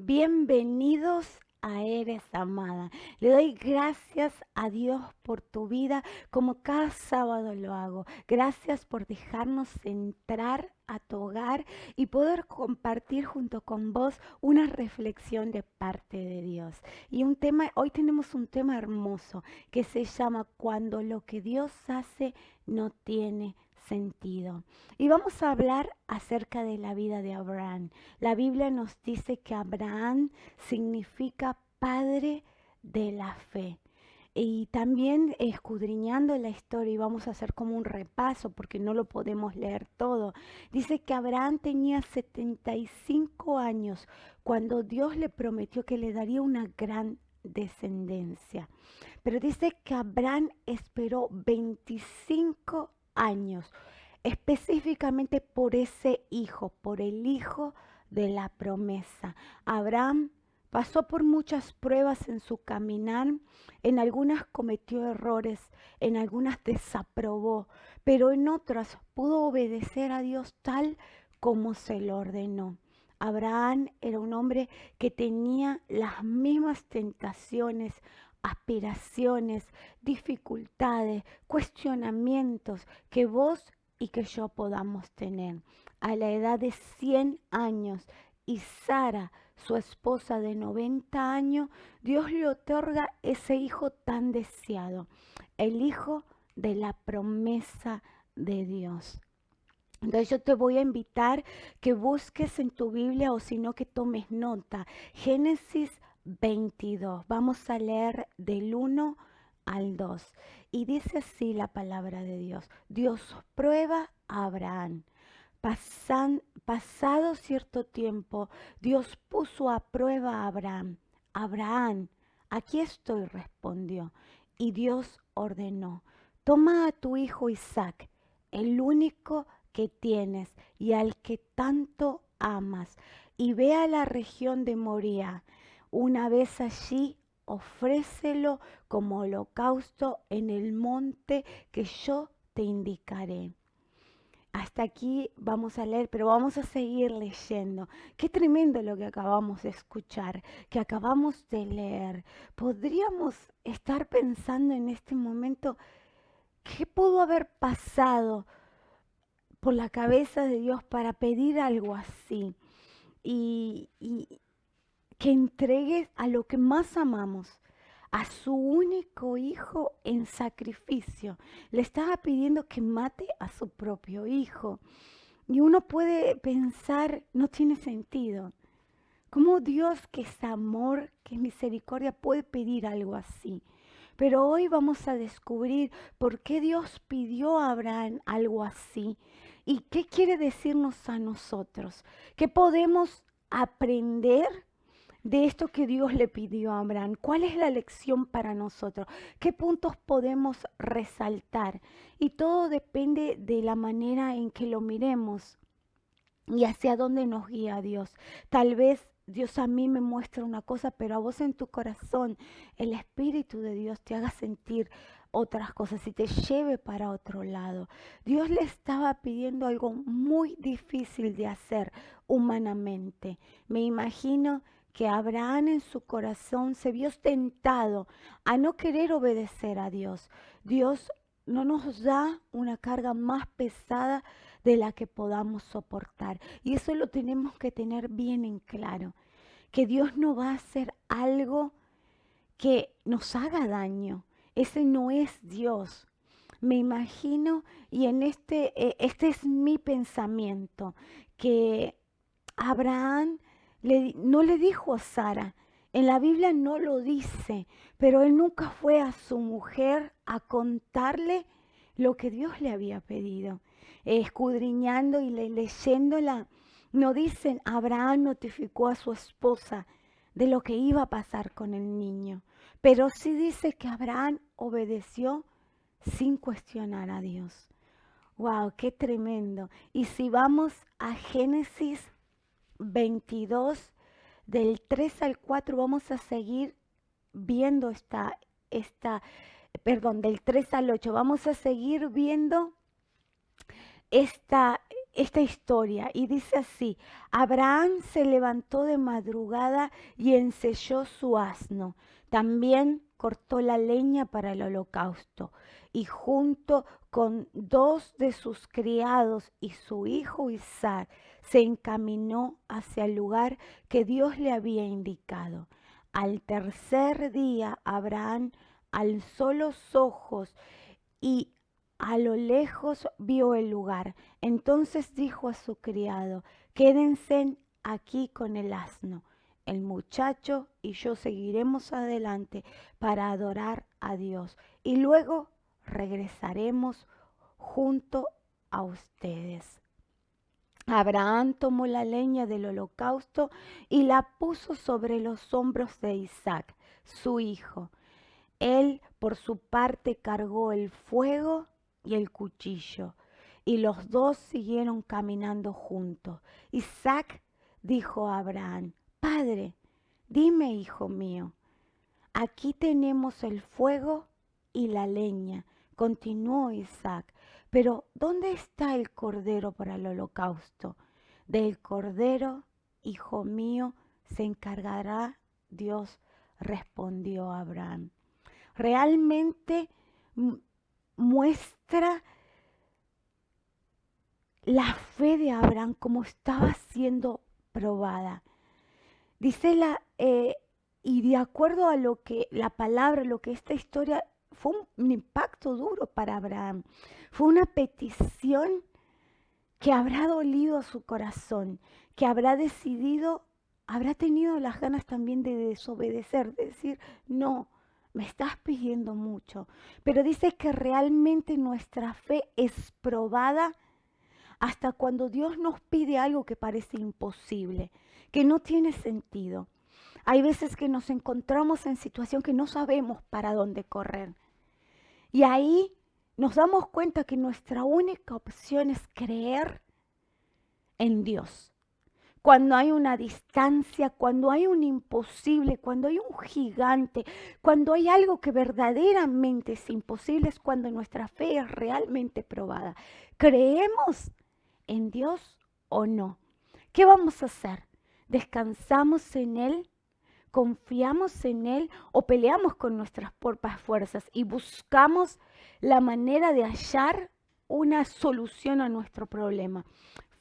Bienvenidos a Eres Amada. Le doy gracias a Dios por tu vida, como cada sábado lo hago. Gracias por dejarnos entrar a tu hogar y poder compartir junto con vos una reflexión de parte de Dios. Y hoy tenemos un tema hermoso que se llama Cuando lo que Dios hace no tiene sentido. Y vamos a hablar acerca de la vida de Abraham. La Biblia nos dice que Abraham significa padre de la fe. Y también escudriñando la historia, y vamos a hacer como un repaso porque no lo podemos leer todo, dice que Abraham tenía 75 años cuando Dios le prometió que le daría una gran descendencia. Pero dice que Abraham esperó 25 años específicamente por ese hijo, por el hijo de la promesa. Abraham pasó por muchas pruebas en su caminar, en algunas cometió errores, en algunas desaprobó, pero en otras pudo obedecer a Dios tal como se lo ordenó. Abraham era un hombre que tenía las mismas tentaciones, aspiraciones, dificultades, cuestionamientos que vos y que yo podamos tener. A la edad de 100 años y Sara, su esposa de 90 años, Dios le otorga ese hijo tan deseado, el hijo de la promesa de Dios. Entonces yo te voy a invitar que busques en tu Biblia o si no que tomes nota. Génesis 22. Vamos a leer del 1 al 2. Y dice así la palabra de Dios. Dios prueba a Abraham. Pasado cierto tiempo, Dios puso a prueba a Abraham. Abraham, aquí estoy, respondió. Y Dios ordenó, toma a tu hijo Isaac, el único que tienes y al que tanto amas, y ve a la región de Moría. Una vez allí, ofrécelo como holocausto en el monte que yo te indicaré. Hasta aquí vamos a leer, pero vamos a seguir leyendo. Qué tremendo lo que acabamos de escuchar, que acabamos de leer. Podríamos estar pensando en este momento, ¿qué pudo haber pasado por la cabeza de Dios para pedir algo así? Y que entregue a lo que más amamos, a su único hijo en sacrificio. Le estaba pidiendo que mate a su propio hijo. Y uno puede pensar, no tiene sentido. ¿Cómo Dios, que es amor, que es misericordia, puede pedir algo así? Pero hoy vamos a descubrir por qué Dios pidió a Abraham algo así y qué quiere decirnos a nosotros. ¿Qué podemos aprender de esto que Dios le pidió a Abraham? ¿Cuál es la lección para nosotros? ¿Qué puntos podemos resaltar? Y todo depende de la manera en que lo miremos y hacia dónde nos guía Dios. Tal vez Dios a mí me muestra una cosa, pero a vos en tu corazón el Espíritu de Dios te haga sentir otras cosas y te lleve para otro lado. Dios le estaba pidiendo algo muy difícil de hacer humanamente. Me imagino que Abraham en su corazón se vio tentado a no querer obedecer a Dios. Dios no nos da una carga más pesada de la que podamos soportar. Y eso lo tenemos que tener bien en claro, que Dios no va a hacer algo que nos haga daño. Ese no es Dios. Me imagino, y en este es mi pensamiento, que Abraham no le dijo a Sara, en la Biblia no lo dice, pero él nunca fue a su mujer a contarle lo que Dios le había pedido. Escudriñando y leyéndola, no dicen, Abraham notificó a su esposa de lo que iba a pasar con el niño, pero sí dice que Abraham obedeció sin cuestionar a Dios. ¡Wow! ¡Qué tremendo! Y si vamos a Génesis 22, del 3 al 4, vamos a seguir viendo perdón, del 3 al 8, vamos a seguir viendo esta, esta historia y dice así: Abraham se levantó de madrugada y ensilló su asno. También cortó la leña para el holocausto y junto con 2 de sus criados y su hijo Isaac se encaminó hacia el lugar que Dios le había indicado. Al tercer día Abraham alzó los ojos y a lo lejos vio el lugar. Entonces dijo a su criado: quédense aquí con el asno. El muchacho y yo seguiremos adelante para adorar a Dios y luego regresaremos junto a ustedes. Abraham tomó la leña del holocausto y la puso sobre los hombros de Isaac, su hijo. Él, por su parte, cargó el fuego y el cuchillo, y los dos siguieron caminando juntos. Isaac dijo a Abraham: Padre, dime, hijo mío. Aquí tenemos el fuego y la leña, continuó Isaac, pero ¿dónde está el cordero para el holocausto? Del cordero, hijo mío, se encargará Dios, respondió Abraham. Realmente muestra la fe de Abraham como estaba siendo probada. Dice y de acuerdo a lo que la palabra, lo que esta historia, fue un impacto duro para Abraham. Fue una petición que habrá dolido a su corazón, que habrá decidido, habrá tenido las ganas también de desobedecer, de decir: no, me estás pidiendo mucho. Pero dice que realmente nuestra fe es probada hasta cuando Dios nos pide algo que parece imposible, que no tiene sentido. Hay veces que nos encontramos en situación que no sabemos para dónde correr. Y ahí nos damos cuenta que nuestra única opción es creer en Dios. Cuando hay una distancia, cuando hay un imposible, cuando hay un gigante, cuando hay algo que verdaderamente es imposible, es cuando nuestra fe es realmente probada. ¿Creemos en Dios o no? ¿Qué vamos a hacer? ¿Descansamos en Él? ¿Confiamos en Él o peleamos con nuestras propias fuerzas y buscamos la manera de hallar una solución a nuestro problema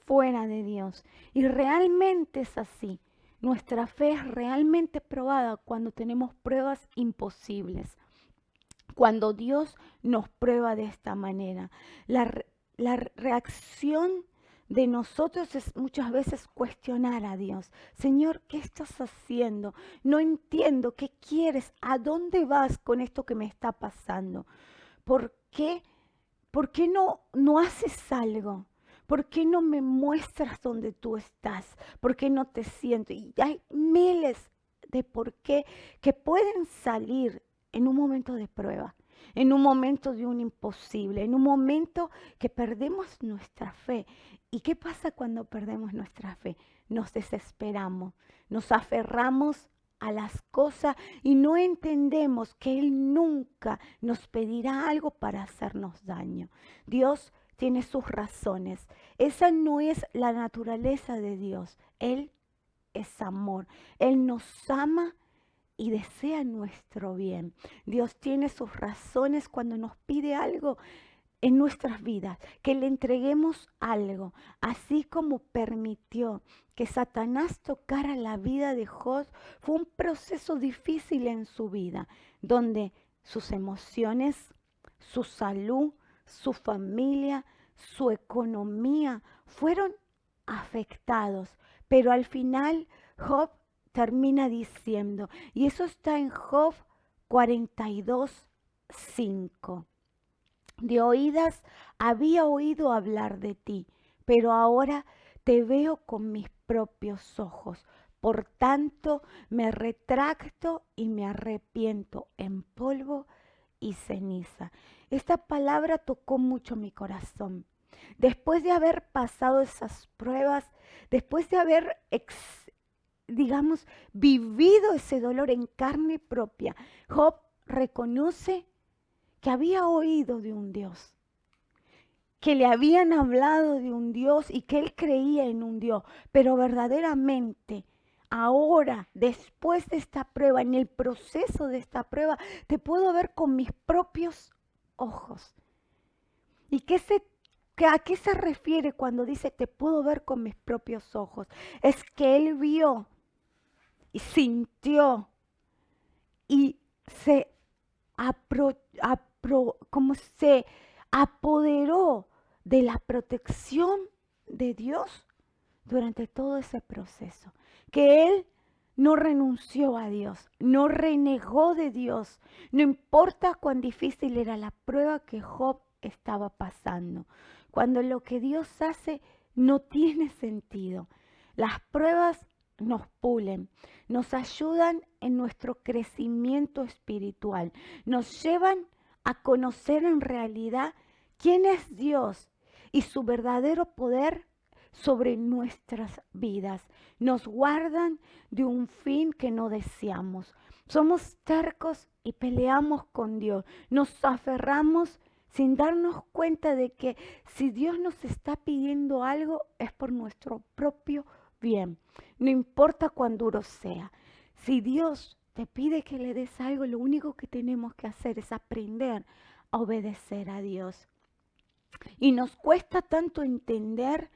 fuera de Dios? Y realmente es así. Nuestra fe es realmente probada cuando tenemos pruebas imposibles. Cuando Dios nos prueba de esta manera, la reacción de nosotros es muchas veces cuestionar a Dios. Señor, ¿qué estás haciendo? No entiendo, ¿qué quieres? ¿A dónde vas con esto que me está pasando? ¿Por qué no haces algo? ¿Por qué no me muestras dónde tú estás? ¿Por qué no te siento? Y hay miles de por qué que pueden salir en un momento de prueba, en un momento de un imposible, en un momento que perdemos nuestra fe. ¿Y qué pasa cuando perdemos nuestra fe? Nos desesperamos, nos aferramos a las cosas y no entendemos que Él nunca nos pedirá algo para hacernos daño. Dios tiene sus razones. Esa no es la naturaleza de Dios. Él es amor. Él nos ama y desea nuestro bien. Dios tiene sus razones cuando nos pide algo en nuestras vidas, que le entreguemos algo, así como permitió que Satanás tocara la vida de Job. Fue un proceso difícil en su vida, donde sus emociones, su salud, su familia, su economía fueron afectados, pero al final Job termina diciendo, y eso está en Job 42:5. De oídas había oído hablar de ti, pero ahora te veo con mis propios ojos. Por tanto, me retracto y me arrepiento en polvo y ceniza. Esta palabra tocó mucho mi corazón. Después de haber pasado esas pruebas, después de haber, digamos, vivido ese dolor en carne propia, Job reconoce que había oído de un Dios, que le habían hablado de un Dios y que él creía en un Dios, pero verdaderamente ahora, después de esta prueba, en el proceso de esta prueba, te puedo ver con mis propios ojos. ¿Y a qué se refiere cuando dice te puedo ver con mis propios ojos? Es que él vio y sintió y como se apoderó de la protección de Dios durante todo ese proceso. Que él no renunció a Dios, no renegó de Dios, no importa cuán difícil era la prueba que Job estaba pasando. Cuando lo que Dios hace no tiene sentido. Las pruebas nos pulen, nos ayudan en nuestro crecimiento espiritual, nos llevan a conocer en realidad quién es Dios y su verdadero poder sobre nuestras vidas. Nos guardan de un fin que no deseamos. Somos tercos y peleamos con Dios. Nos aferramos sin darnos cuenta de que si Dios nos está pidiendo algo es por nuestro propio bien. No importa cuán duro sea. Si Dios te pide que le des algo, lo único que tenemos que hacer es aprender a obedecer a Dios. Y nos cuesta tanto entender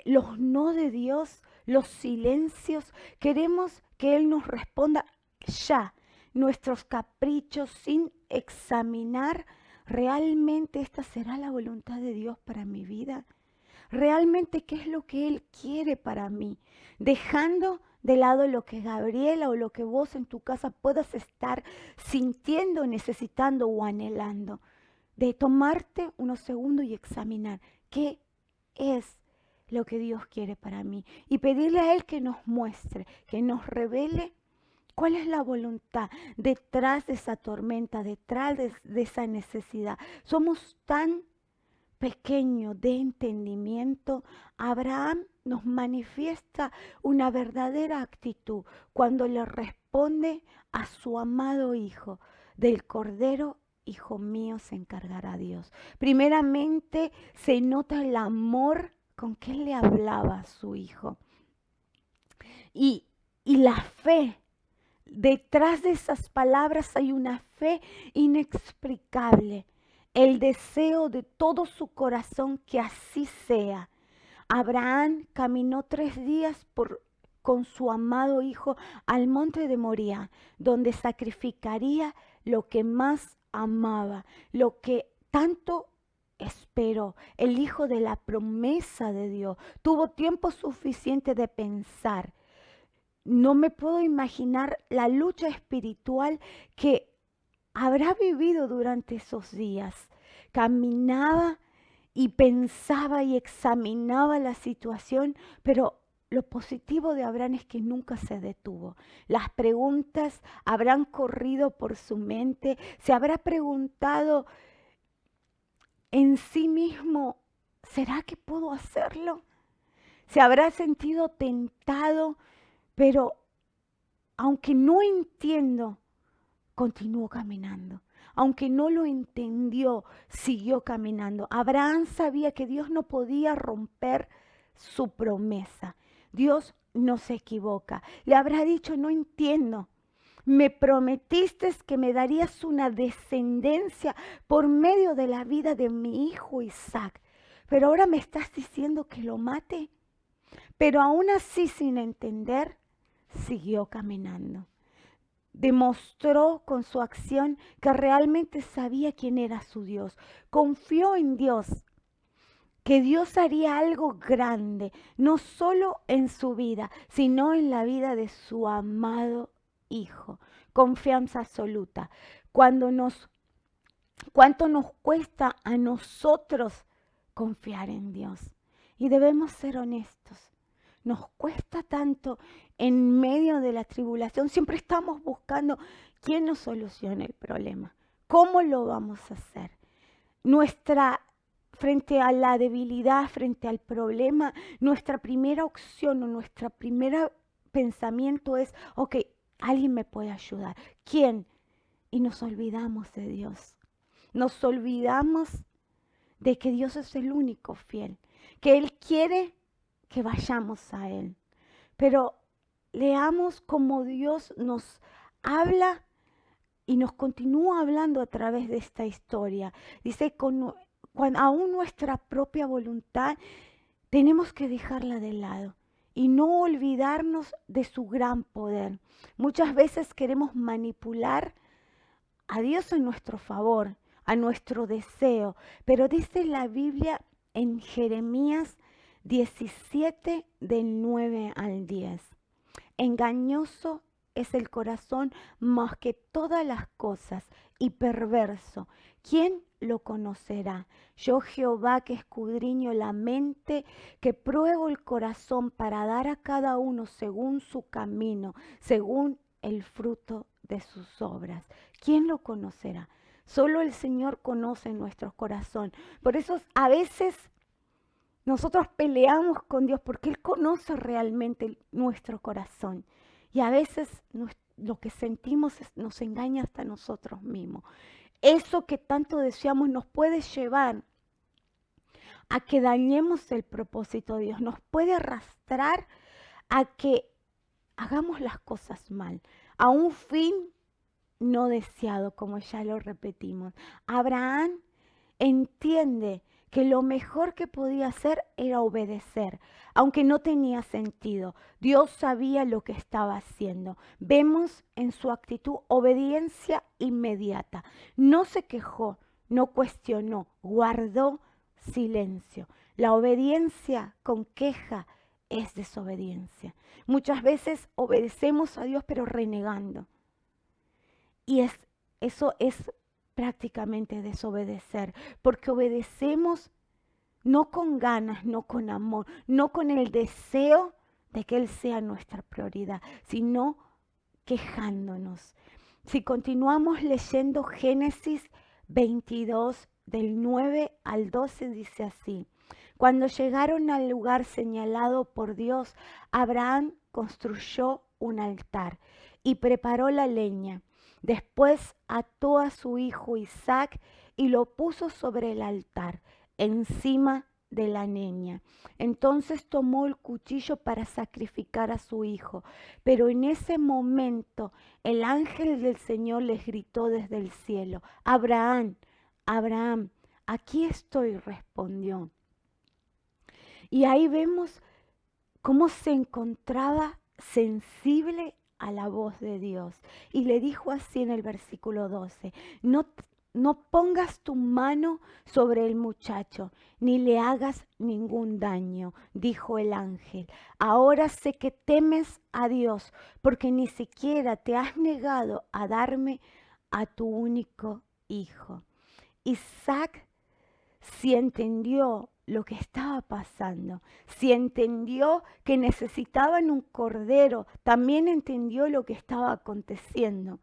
los no de Dios, los silencios. Queremos que Él nos responda ya nuestros caprichos sin examinar realmente esta será la voluntad de Dios para mi vida. Realmente qué es lo que Él quiere para mí. Dejando de lado lo que Gabriela o lo que vos en tu casa puedas estar sintiendo, necesitando o anhelando. De tomarte unos segundos y examinar qué es lo que Dios quiere para mí y pedirle a Él que nos muestre, que nos revele cuál es la voluntad detrás de esa tormenta, detrás de esa necesidad. Somos tan pequeños de entendimiento. Abraham nos manifiesta una verdadera actitud cuando le responde a su amado hijo: del cordero, hijo mío, se encargará Dios. Primeramente se nota el amor con que él le hablaba a su hijo. Y la fe, detrás de esas palabras hay una fe inexplicable. El deseo de todo su corazón que así sea. Abraham caminó 3 días con su amado hijo al monte de Moría, donde sacrificaría lo que más amaba, lo que tanto esperó, el hijo de la promesa de Dios. Tuvo tiempo suficiente de pensar. No me puedo imaginar la lucha espiritual que habrá vivido durante esos días. Caminaba y pensaba y examinaba la situación, pero lo positivo de Abraham es que nunca se detuvo. Las preguntas habrán corrido por su mente, se habrá preguntado en sí mismo, ¿será que puedo hacerlo? Se habrá sentido tentado, pero aunque no entiendo, continuó caminando. Aunque no lo entendió, siguió caminando. Abraham sabía que Dios no podía romper su promesa. Dios no se equivoca. Le habrá dicho: no entiendo. Me prometiste que me darías una descendencia por medio de la vida de mi hijo Isaac. Pero ahora me estás diciendo que lo mate. Pero aún así, sin entender, siguió caminando. Demostró con su acción que realmente sabía quién era su Dios. Confió en Dios, que Dios haría algo grande, no solo en su vida, sino en la vida de su amado Hijo. Confianza absoluta. ¿Cuánto nos cuesta a nosotros confiar en Dios? Y debemos ser honestos. Nos cuesta tanto en medio de la tribulación. Siempre estamos buscando quién nos solucione el problema. ¿Cómo lo vamos a hacer? Frente a la debilidad, frente al problema, nuestra primera opción o nuestro primer pensamiento es: ok, alguien me puede ayudar. ¿Quién? Y nos olvidamos de Dios. Nos olvidamos de que Dios es el único fiel, que Él quiere que vayamos a Él. Pero leamos cómo Dios nos habla y nos continúa hablando a través de esta historia. Dice, cuando aún nuestra propia voluntad tenemos que dejarla de lado y no olvidarnos de su gran poder. Muchas veces queremos manipular a Dios en nuestro favor, a nuestro deseo, pero dice la Biblia en Jeremías 17 del 9 al 10. Engañoso es el corazón más que todas las cosas y perverso. ¿Quién lo conocerá? Yo Jehová que escudriño la mente, que pruebo el corazón para dar a cada uno según su camino, según el fruto de sus obras. ¿Quién lo conocerá? Solo el Señor conoce nuestro corazón. Por eso a veces nosotros peleamos con Dios porque Él conoce realmente nuestro corazón. Y a veces lo que sentimos nos engaña hasta nosotros mismos. Eso que tanto deseamos nos puede llevar a que dañemos el propósito de Dios. Nos puede arrastrar a que hagamos las cosas mal, a un fin no deseado, como ya lo repetimos. Abraham entiende que lo mejor que podía hacer era obedecer, aunque no tenía sentido. Dios sabía lo que estaba haciendo. Vemos en su actitud obediencia inmediata. No se quejó, no cuestionó, guardó silencio. La obediencia con queja es desobediencia. Muchas veces obedecemos a Dios pero renegando. Y eso es prácticamente desobedecer, porque obedecemos no con ganas, no con amor, no con el deseo de que Él sea nuestra prioridad, sino quejándonos. Si continuamos leyendo Génesis 22, del 9 al 12, dice así: cuando llegaron al lugar señalado por Dios, Abraham construyó un altar y preparó la leña. Después ató a su hijo Isaac y lo puso sobre el altar, encima de la leña. Entonces tomó el cuchillo para sacrificar a su hijo. Pero en ese momento el ángel del Señor les gritó desde el cielo: Abraham, Abraham, aquí estoy, respondió. Y ahí vemos cómo se encontraba sensible a la voz de Dios. Y le dijo así en el versículo 12, no pongas tu mano sobre el muchacho, ni le hagas ningún daño, dijo el ángel. Ahora sé que temes a Dios, porque ni siquiera te has negado a darme a tu único hijo. Isaac, si entendió lo que estaba pasando, si entendió que necesitaban un cordero, también entendió lo que estaba aconteciendo,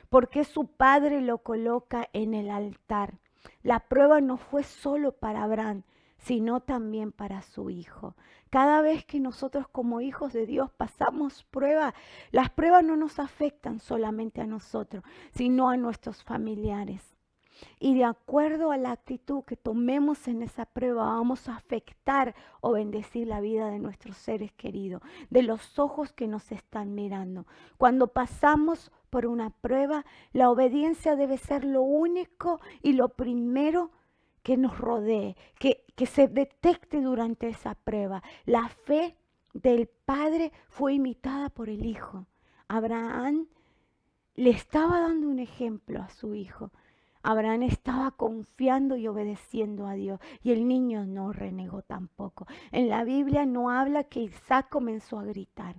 porque su padre lo coloca en el altar. La prueba no fue solo para Abraham, sino también para su hijo. Cada vez que nosotros como hijos de Dios pasamos pruebas, las pruebas no nos afectan solamente a nosotros, sino a nuestros familiares. Y de acuerdo a la actitud que tomemos en esa prueba, vamos a afectar o bendecir la vida de nuestros seres queridos, de los ojos que nos están mirando. Cuando pasamos por una prueba, la obediencia debe ser lo único y lo primero que nos rodee, que se detecte durante esa prueba. La fe del Padre fue imitada por el Hijo. Abraham le estaba dando un ejemplo a su hijo. Abraham estaba confiando y obedeciendo a Dios, y el niño no renegó tampoco. En la Biblia no habla que Isaac comenzó a gritar,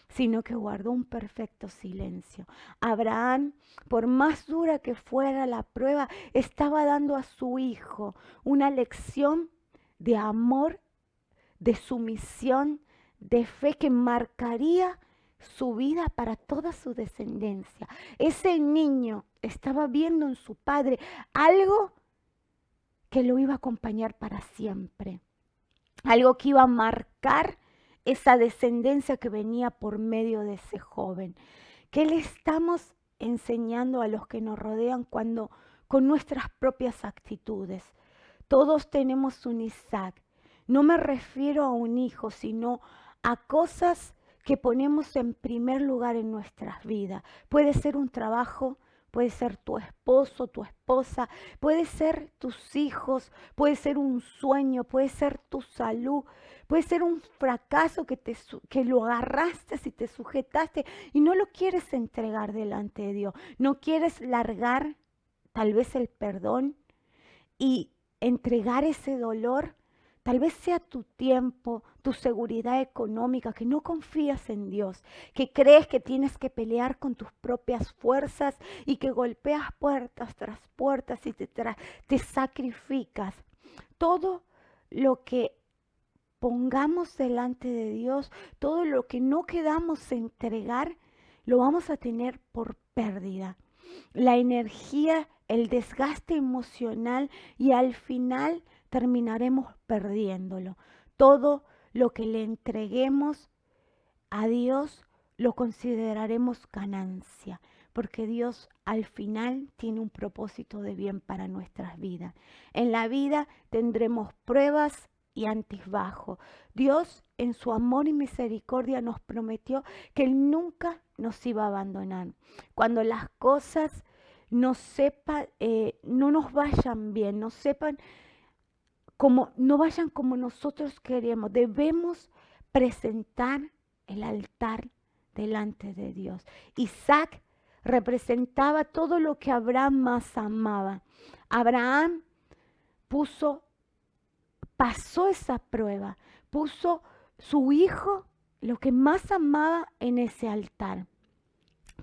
sino que guardó un perfecto silencio. Abraham, por más dura que fuera la prueba, estaba dando a su hijo una lección de amor, de sumisión, de fe que marcaría su vida para toda su descendencia. Ese niño estaba viendo en su padre algo que lo iba a acompañar para siempre, algo que iba a marcar esa descendencia que venía por medio de ese joven. ¿Qué le estamos enseñando a los que nos rodean cuando con nuestras propias actitudes Todos tenemos un Isaac. No me refiero a un hijo, sino a cosas que ponemos en primer lugar en nuestras vidas. Puede ser un trabajo, puede ser tu esposo, tu esposa, puede ser tus hijos, puede ser un sueño, puede ser tu salud, puede ser un fracaso que lo agarraste y te sujetaste y no lo quieres entregar delante de Dios. No quieres largar tal vez el perdón y entregar ese dolor. Tal vez sea tu tiempo, tu seguridad económica, que no confías en Dios, que crees que tienes que pelear con tus propias fuerzas y que golpeas puertas tras puertas y te sacrificas. Todo lo que pongamos delante de Dios, todo lo que no quedamos entregar, lo vamos a tener por pérdida. La energía, el desgaste emocional y al final terminaremos perdiéndolo. Todo lo que le entreguemos a Dios lo consideraremos ganancia, porque Dios al final tiene un propósito de bien para nuestras vidas. En la vida tendremos pruebas y altibajos. Dios en su amor y misericordia nos prometió que Él nunca nos iba a abandonar. Cuando las cosas no nos vayan bien, no vayan como nosotros queremos, debemos presentar el altar delante de Dios. Isaac representaba todo lo que Abraham más amaba. Abraham pasó esa prueba, puso su hijo, lo que más amaba, en ese altar.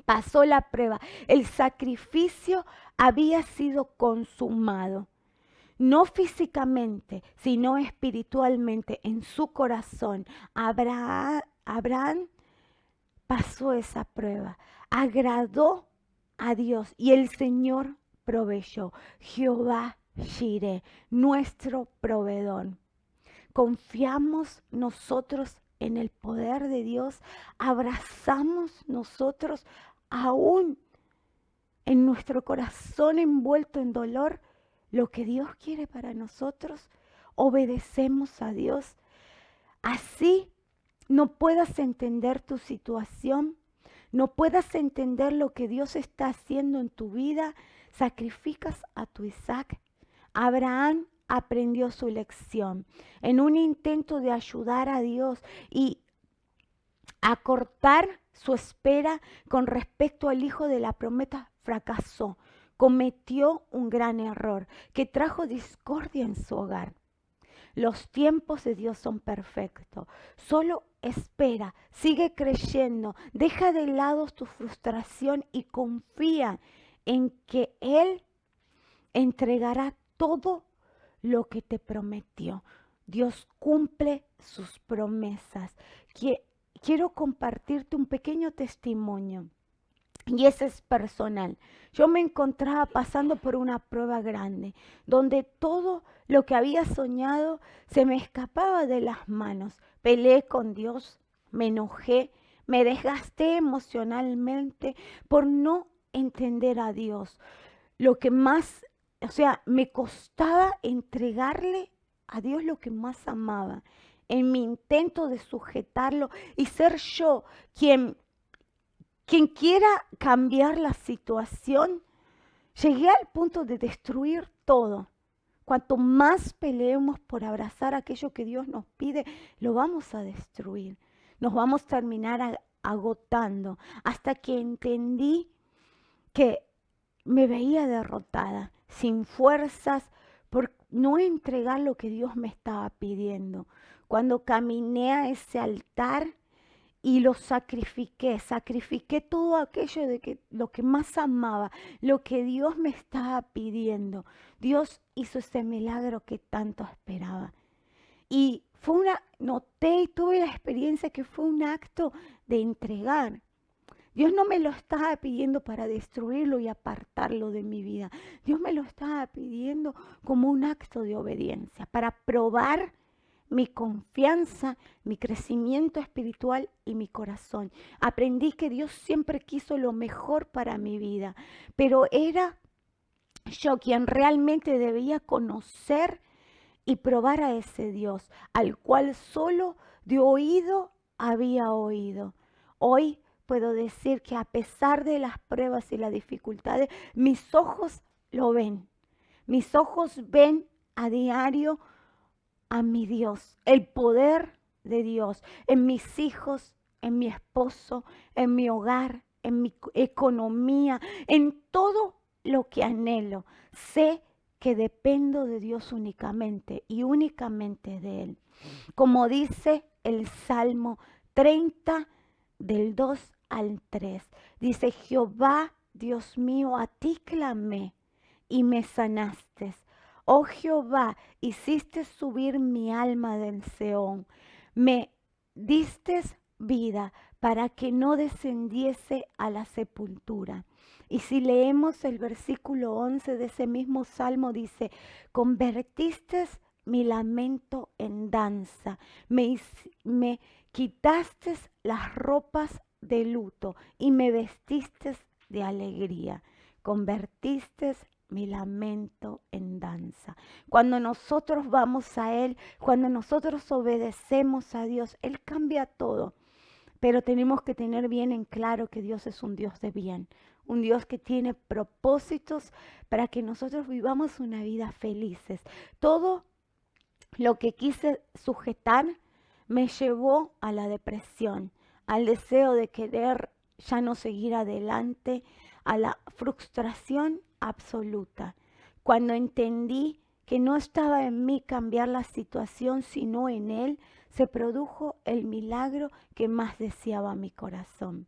Pasó la prueba, el sacrificio había sido consumado. No físicamente, sino espiritualmente, en su corazón. Abraham pasó esa prueba, agradó a Dios y el Señor proveyó. Jehová Jireh, nuestro proveedor. Confiamos nosotros en el poder de Dios, abrazamos nosotros aún en nuestro corazón envuelto en dolor lo que Dios quiere para nosotros, obedecemos a Dios. Así no puedas entender tu situación, no puedas entender lo que Dios está haciendo en tu vida, sacrificas a tu Isaac. Abraham aprendió su lección en un intento de ayudar a Dios y acortar su espera con respecto al hijo de la promesa, fracasó. Cometió un gran error que trajo discordia en su hogar. Los tiempos de Dios son perfectos. Solo espera, sigue creyendo, deja de lado tu frustración y confía en que Él entregará todo lo que te prometió. Dios cumple sus promesas. Quiero compartirte un pequeño testimonio. Y ese es personal. Yo me encontraba pasando por una prueba grande, donde todo lo que había soñado se me escapaba de las manos. Peleé con Dios, me enojé, me desgasté emocionalmente por no entender a Dios. Lo que más, me costaba entregarle a Dios lo que más amaba. En mi intento de sujetarlo y ser yo quien quiera cambiar la situación, llegué al punto de destruir todo. Cuanto más peleemos por abrazar aquello que Dios nos pide, lo vamos a destruir. Nos vamos a terminar agotando hasta que entendí que me veía derrotada, sin fuerzas, por no entregar lo que Dios me estaba pidiendo. Cuando caminé a ese altar, y lo sacrifiqué todo aquello lo que más amaba, lo que Dios me estaba pidiendo. Dios hizo ese milagro que tanto esperaba. Y noté y tuve la experiencia que fue un acto de entregar. Dios no me lo estaba pidiendo para destruirlo y apartarlo de mi vida. Dios me lo estaba pidiendo como un acto de obediencia, para probar mi confianza, mi crecimiento espiritual y mi corazón. Aprendí que Dios siempre quiso lo mejor para mi vida, pero era yo quien realmente debía conocer y probar a ese Dios al cual solo de oído había oído. Hoy puedo decir que a pesar de las pruebas y las dificultades, mis ojos lo ven. Mis ojos ven a diario a mi Dios, el poder de Dios en mis hijos, en mi esposo, en mi hogar, en mi economía, en todo lo que anhelo. Sé que dependo de Dios únicamente y únicamente de Él. Como dice el Salmo 30 del 2 al 3, dice: Jehová, Dios mío, a ti clamé y me sanaste. Oh Jehová, hiciste subir mi alma del Seón. Me diste vida para que no descendiese a la sepultura. Y si leemos el versículo 11 de ese mismo salmo, dice: convertiste mi lamento en danza, me quitaste las ropas de luto y me vestiste de alegría. Convertiste mi lamento en danza. Cuando nosotros vamos a Él, cuando nosotros obedecemos a Dios, Él cambia todo. Pero tenemos que tener bien en claro que Dios es un Dios de bien, un Dios que tiene propósitos para que nosotros vivamos una vida felices. Todo lo que quise sujetar me llevó a la depresión, al deseo de querer ya no seguir adelante, a la frustración absoluta. Cuando entendí que no estaba en mí cambiar la situación, sino en Él, se produjo el milagro que más deseaba mi corazón.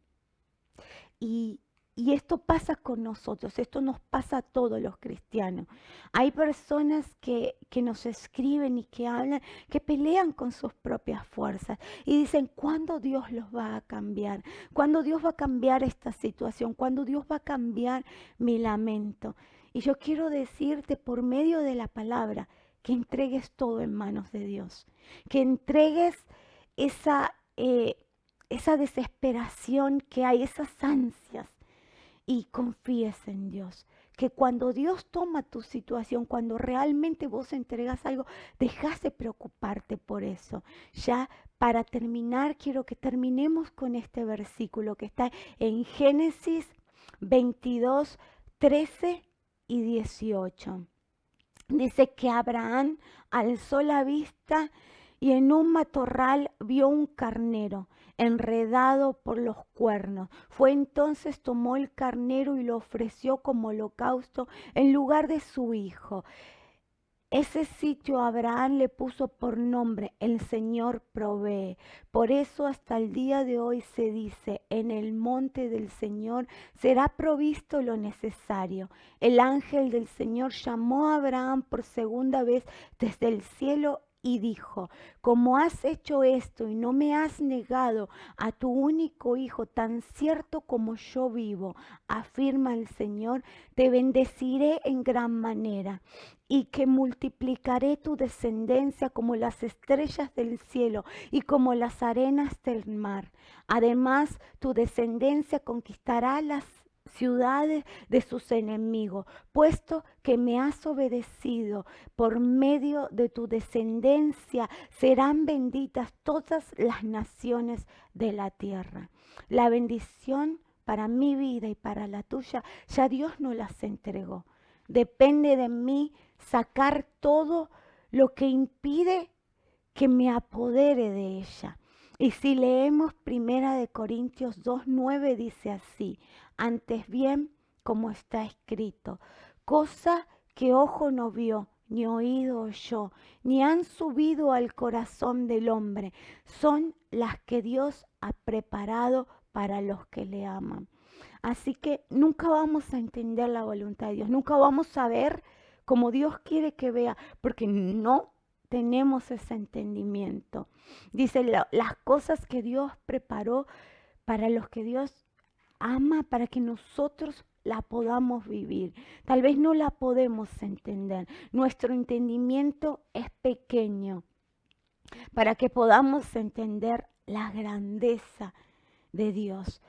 Y, y esto pasa con nosotros, esto nos pasa a todos los cristianos. Hay personas que nos escriben y que hablan, que pelean con sus propias fuerzas y dicen: ¿cuándo Dios los va a cambiar? ¿Cuándo Dios va a cambiar esta situación? ¿Cuándo Dios va a cambiar mi lamento? Y yo quiero decirte por medio de la palabra que entregues todo en manos de Dios, que entregues esa... esa desesperación que hay, esas ansias, y confíes en Dios. Que cuando Dios toma tu situación, cuando realmente vos entregas algo, dejas de preocuparte por eso. Ya para terminar, quiero que terminemos con este versículo que está en Génesis 22, 13 y 18. Dice que Abraham alzó la vista y en un matorral vio un carnero enredado por los cuernos. Fue entonces, tomó el carnero y lo ofreció como holocausto en lugar de su hijo. Ese sitio Abraham le puso por nombre: el Señor provee. Por eso hasta el día de hoy se dice: en el monte del Señor será provisto lo necesario. El ángel del Señor llamó a Abraham por segunda vez desde el cielo y dijo: como has hecho esto y no me has negado a tu único hijo, tan cierto como yo vivo, afirma el Señor, te bendeciré en gran manera y que multiplicaré tu descendencia como las estrellas del cielo y como las arenas del mar. Además, tu descendencia conquistará las ciudades de sus enemigos, puesto que me has obedecido. Por medio de tu descendencia serán benditas todas las naciones de la tierra. La bendición para mi vida y para la tuya, ya Dios nos las entregó. Depende de mí sacar todo lo que impide que me apodere de ella. Y si leemos Primera de Corintios 2:9, dice así: antes bien, como está escrito, cosa que ojo no vio, ni oído oyó, ni han subido al corazón del hombre, son las que Dios ha preparado para los que le aman. Así que nunca vamos a entender la voluntad de Dios, nunca vamos a ver como Dios quiere que vea, porque no tenemos ese entendimiento. Dice, las cosas que Dios preparó para los que Dios ama, para que nosotros la podamos vivir. Tal vez no la podemos entender. Nuestro entendimiento es pequeño para que podamos entender la grandeza de Dios.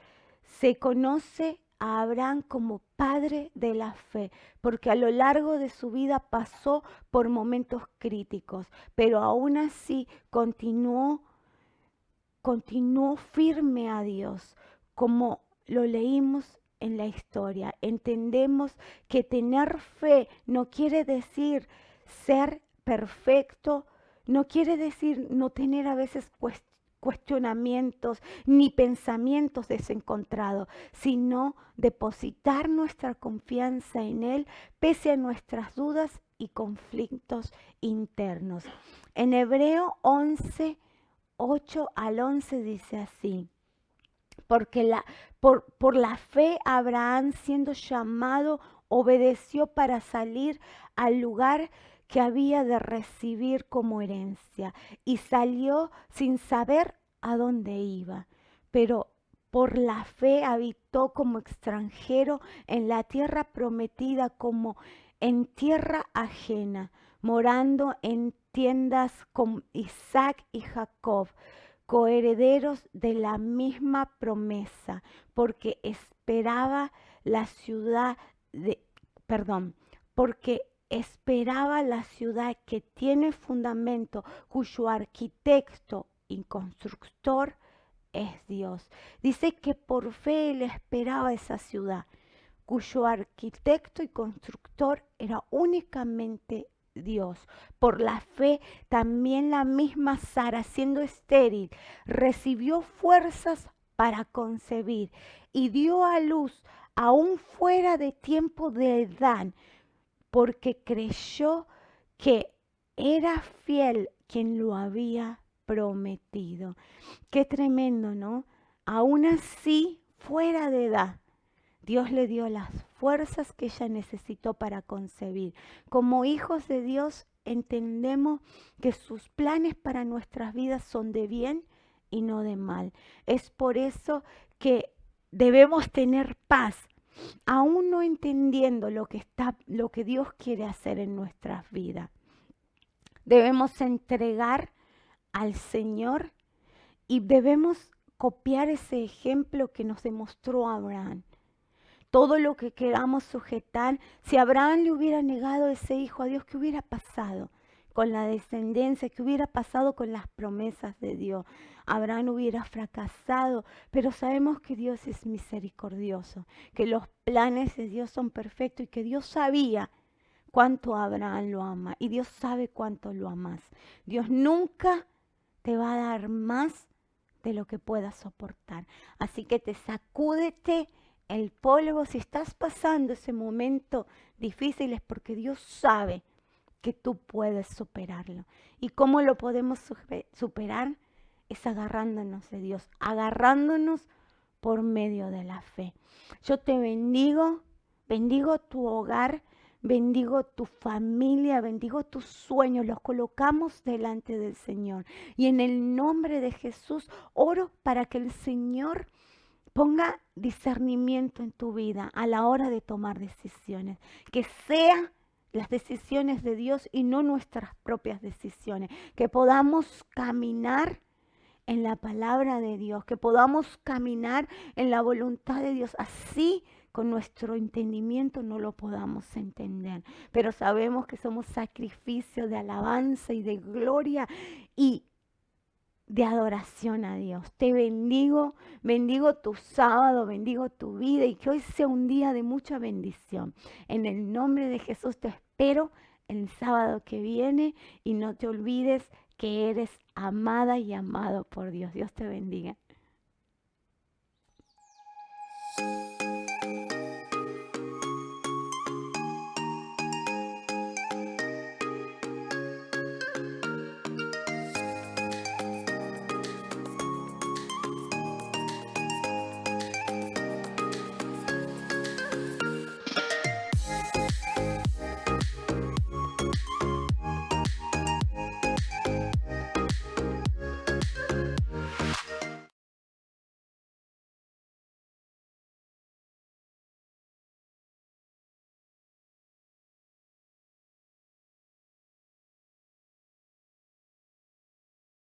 Se conoce a Abraham como padre de la fe, porque a lo largo de su vida pasó por momentos críticos, pero aún así continuó firme a Dios, como lo leímos en la historia. Entendemos que tener fe no quiere decir ser perfecto, no quiere decir no tener a veces cuestionamientos ni pensamientos desencontrados, sino depositar nuestra confianza en Él pese a nuestras dudas y conflictos internos. En Hebreo 11, 8 al 11 dice así: porque por la fe Abraham, siendo llamado, obedeció para salir al lugar que había de recibir como herencia, y salió sin saber a dónde iba. Pero por la fe habitó como extranjero en la tierra prometida, como en tierra ajena, morando en tiendas con Isaac y Jacob, coherederos de la misma promesa, porque esperaba la ciudad de, perdón, porque esperaba la ciudad que tiene fundamento, cuyo arquitecto y constructor es Dios. Dice que por fe él esperaba esa ciudad, cuyo arquitecto y constructor era únicamente Dios. Por la fe, también la misma Sara, siendo estéril, recibió fuerzas para concebir y dio a luz aún fuera de tiempo de edad, porque creyó que era fiel quien lo había prometido. Qué tremendo, ¿no? Aún así, fuera de edad, Dios le dio las fuerzas que ella necesitó para concebir. Como hijos de Dios entendemos que sus planes para nuestras vidas son de bien y no de mal. Es por eso que debemos tener paz, aún no entendiendo lo que Dios quiere hacer en nuestras vidas. Debemos entregar al Señor y debemos copiar ese ejemplo que nos demostró Abraham. Todo lo que queramos sujetar, si Abraham le hubiera negado ese hijo a Dios, ¿qué hubiera pasado con la descendencia? ¿Qué hubiera pasado con las promesas de Dios? Abraham hubiera fracasado, pero sabemos que Dios es misericordioso, que los planes de Dios son perfectos y que Dios sabía cuánto Abraham lo ama y Dios sabe cuánto lo amas. Dios nunca te va a dar más de lo que puedas soportar. Así que sacúdete el polvo si estás pasando ese momento difícil, es porque Dios sabe que tú puedes superarlo. ¿Y cómo lo podemos superar? Es agarrándonos de Dios, agarrándonos por medio de la fe. Yo te bendigo, bendigo tu hogar, bendigo tu familia, bendigo tus sueños, los colocamos delante del Señor. Y en el nombre de Jesús oro para que el Señor ponga discernimiento en tu vida a la hora de tomar decisiones, que sean las decisiones de Dios y no nuestras propias decisiones, que podamos caminar en la palabra de Dios, que podamos caminar en la voluntad de Dios, así con nuestro entendimiento no lo podamos entender, pero sabemos que somos sacrificio de alabanza y de gloria y de adoración a Dios. Te bendigo, bendigo tu sábado, bendigo tu vida y que hoy sea un día de mucha bendición. En el nombre de Jesús te espero el sábado que viene y no te olvides que eres amada y amado por Dios. Dios te bendiga.